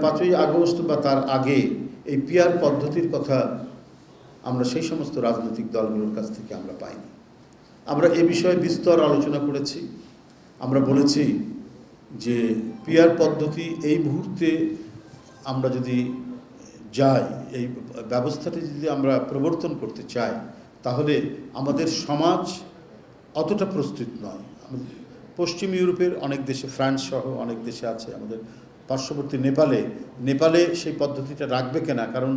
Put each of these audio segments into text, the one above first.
5ই August বা তার আগে এই পিআর পদ্ধতির কথা আমরা সেই সমস্ত রাজনৈতিক দলগুলোর কাছ থেকে আমরা পাইনি। আমরা এ বিষয়ে বিস্তর আলোচনা করেছি। আমরা বলেছি যে পিআর পদ্ধতি এই মুহূর্তে আমরা যদি যাই, এই ব্যবস্থাটি যদি আমরা প্রবর্তন করতে চাই, তাহলে আমাদের সমাজ অতটা প্রস্তুত নয়। পশ্চিম ইউরোপের অনেক দেশে, ফ্রান্স সহ অনেক দেশে আছে, আমাদের পার্শ্ববর্তী নেপালে সেই পদ্ধতিটা রাখবে কিনা, কারণ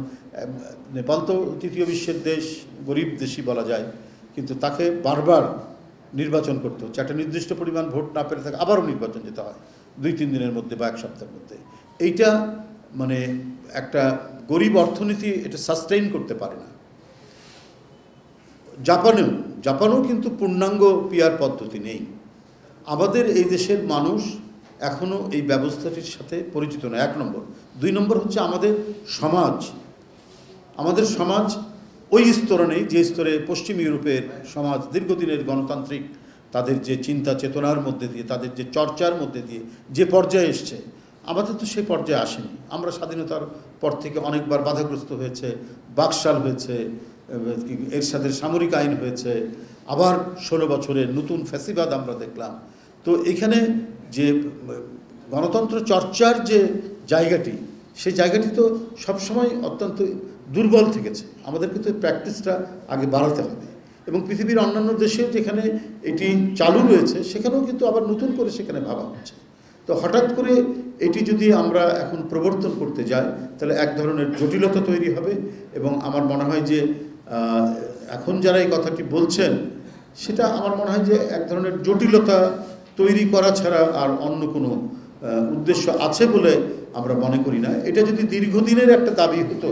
নেপাল তো তৃতীয় বিশ্বের দেশ, গরিব দেশই বলা যায়, কিন্তু তাকে বারবার নির্বাচন করতে হচ্ছে। একটা নির্দিষ্ট পরিমাণ ভোট না পেরে থাকে আবারও নির্বাচন যেতে হয় 2-3 দিনের মধ্যে বা 1 সপ্তাহের মধ্যে। এইটা মানে একটা গরিব অর্থনীতি এটা সাস্টেইন করতে পারে না। জাপানেও কিন্তু পূর্ণাঙ্গ পিআর পদ্ধতি নেই। আমাদের এই দেশের মানুষ এখনও এই ব্যবস্থাটির সাথে পরিচিত নয়, 1 নম্বর। 2 নম্বর হচ্ছে আমাদের সমাজ ওই স্তরে নেই যে স্তরে পশ্চিম ইউরোপের সমাজ দীর্ঘদিনের গণতান্ত্রিক তাদের যে চিন্তা চেতনার মধ্যে দিয়ে, তাদের যে চর্চার মধ্যে দিয়ে যে পর্যায়ে এসছে, আমাদের তো সেই পর্যায়ে আসেনি। আমরা স্বাধীনতার পর থেকে অনেকবার বাধাগ্রস্ত হয়েছে, বাকশাল হয়েছে, এরশাদের সামরিক আইন হয়েছে, আবার 16 বছরের নতুন ফ্যাসিবাদ আমরা দেখলাম। তো এখানে যে গণতন্ত্র চর্চার যে জায়গাটি, সেই জায়গাটি তো সবসময় অত্যন্ত দুর্বল থেকেছে। আমাদেরকে তো প্র্যাকটিসটা আগে বাড়াতে হবে। এবং পৃথিবীর অন্যান্য দেশেও যেখানে এটি চালু রয়েছে, সেখানেও কিন্তু আবার নতুন করে সেখানে ভাবা হচ্ছে। তো হঠাৎ করে এটি যদি আমরা এখন প্রবর্তন করতে যাই, তাহলে এক ধরনের জটিলতা তৈরি হবে। এবং আমার মনে হয় যে এখন যারা এই কথাটি বলছেন, সেটা আমার মনে হয় যে এক ধরনের জটিলতা তৈরি করা ছাড়া আর অন্য কোনো উদ্দেশ্য আছে বলে আমরা মনে করি না। এটা যদি দীর্ঘদিনের একটা দাবি হতো,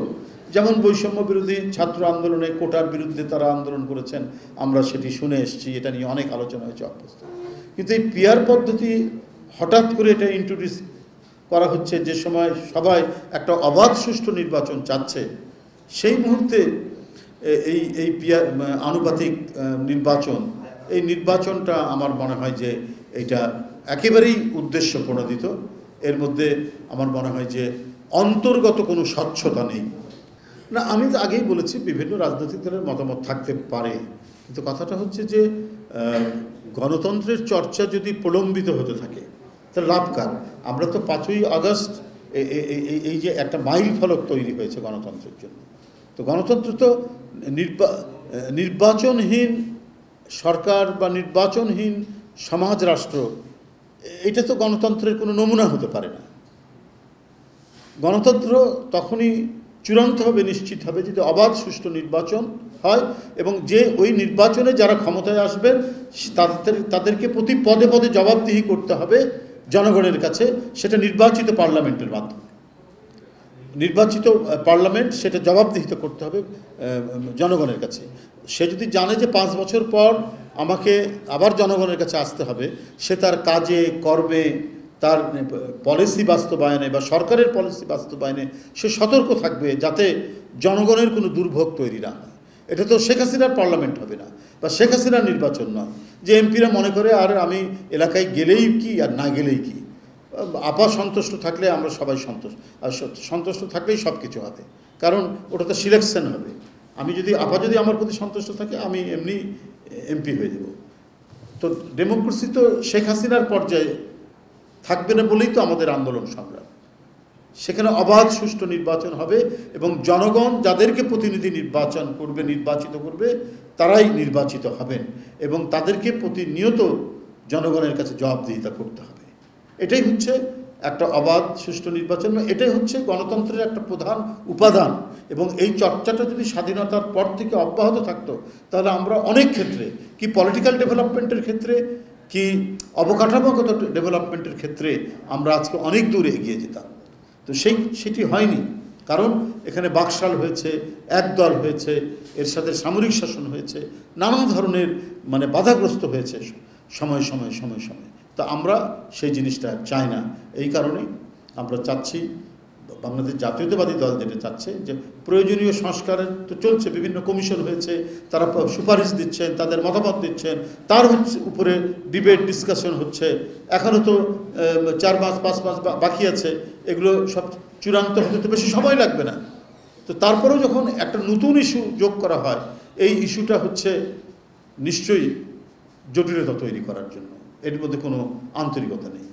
যেমন বৈষম্য বিরোধী ছাত্র আন্দোলনে কোটার বিরুদ্ধে তারা আন্দোলন করেছেন, আমরা সেটি শুনে এসেছি, এটা নিয়ে অনেক আলোচনা হয়েছে অভ্যস্ত। কিন্তু এই পিআর পদ্ধতি হঠাৎ করে এটা ইন্ট্রোডিউস করা হচ্ছে যে সময় সবাই একটা অবাধ সুষ্ঠু নির্বাচন চাচ্ছে, সেই মুহূর্তে এই পিআর আনুপাতিক নির্বাচন, এই নির্বাচনটা আমার মনে হয় যে এটা একেবারেই উদ্দেশ্য প্রণোদিত। এর মধ্যে আমার মনে হয় যে অন্তর্গত কোনো স্বচ্ছতা নেই। না, আমি তো আগেই বলেছি বিভিন্ন রাজনৈতিক দলের মতামত থাকতে পারে, কিন্তু কথাটা হচ্ছে যে গণতন্ত্রের চর্চা যদি প্রলম্বিত হতে থাকে তাহলে লাভ কার? আমরা তো 5ই আগস্ট এই যে একটা মাইল ফলক তৈরি হয়েছে গণতন্ত্রের জন্য, তো গণতন্ত্র তো নির্বাচনহীন সরকার বা নির্বাচনহীন সমাজ রাষ্ট্র, এটা তো গণতন্ত্রের কোনো নমুনা হতে পারে না। গণতন্ত্র তখনই চূড়ান্ত হবে, নিশ্চিত হবে যদি অবাধ সুষ্ঠু নির্বাচন হয়, এবং যে ওই নির্বাচনে যারা ক্ষমতায় আসবেন তাদেরকে প্রতি পদে পদে জবাবদিহি করতে হবে জনগণের কাছে, সেটা নির্বাচিত পার্লামেন্টের মাধ্যমে। নির্বাচিত পার্লামেন্ট সেটা জবাবদিহিত করতে হবে জনগণের কাছে। সে যদি জানে যে 5 বছর পর আমাকে আবার জনগণের কাছে আসতে হবে, সে তার কাজে কর্মে, তার পলিসি বাস্তবায়নে বা সরকারের পলিসি বাস্তবায়নে সে সতর্ক থাকবে যাতে জনগণের কোনো দুর্ভোগ তৈরি না হয়। এটা তো শেখ হাসিনার পার্লামেন্ট হবে না বা শেখ হাসিনার নির্বাচন নয় যে এমপিরা মনে করে আর আমি এলাকায় গেলেই কি আর না গেলেই কি, আপা সন্তুষ্ট থাকলে আমরা সবাই সন্তুষ্ট থাকলেই সব কিছু হবে, কারণ ওটা তো সিলেকশন হবে। আপা যদি আমার প্রতি সন্তুষ্ট থাকে আমি এমনি এমপি হয়ে যাব। তো ডেমোক্রেসি তো শেখ হাসিনার পর্যায়ে থাকবে না বলেই তো আমাদের আন্দোলন সংগ্রাম। সেখানে অবাধ সুষ্ঠু নির্বাচন হবে এবং জনগণ যাদেরকে প্রতিনিধি নির্বাচিত করবে তারাই নির্বাচিত হবেন এবং তাদেরকে প্রতিনিয়ত জনগণের কাছে জবাবদিহিতা করতে হবে। এটাই হচ্ছে একটা অবাধ সুষ্ঠু নির্বাচন, এটাই হচ্ছে গণতন্ত্রের একটা প্রধান উপাদান। এবং এই চর্চাটা যদি স্বাধীনতার পর থেকে অব্যাহত থাকতো, তাহলে আমরা অনেক ক্ষেত্রে, কি পলিটিক্যাল ডেভেলপমেন্টের ক্ষেত্রে, কি অবকাঠামোগত ডেভেলপমেন্টের ক্ষেত্রে আমরা আজকে অনেক দূর এগিয়ে যেতাম। তো সেটি হয়নি, কারণ এখানে বাকশাল হয়েছে, একদল হয়েছে, এর সাথে সামরিক শাসন হয়েছে, নানা ধরনের বাধাগ্রস্ত হয়েছে সময়। তো আমরা সেই জিনিসটা চাই না। এই কারণেই আমরা চাচ্ছি, বাংলাদেশ জাতীয়তাবাদী দল যেটা চাচ্ছে যে প্রয়োজনীয় সংস্কারের তো চলছে, বিভিন্ন কমিশন হয়েছে, তারা সুপারিশ দিচ্ছেন, তাদের মতামত দিচ্ছেন, তার উপরে ডিবেট ডিসকাশন হচ্ছে। এখনও তো 4 মাস 5 মাস বাকি আছে, এগুলো সব চূড়ান্ত হতে তো বেশি সময় লাগবে না। তো তারপরেও যখন একটা নতুন ইস্যু যোগ করা হয়, এই ইস্যুটা হচ্ছে নিশ্চয়ই জটিলতা তৈরি করার জন্য, এর মধ্যে কোনো আন্তরিকতা নেই।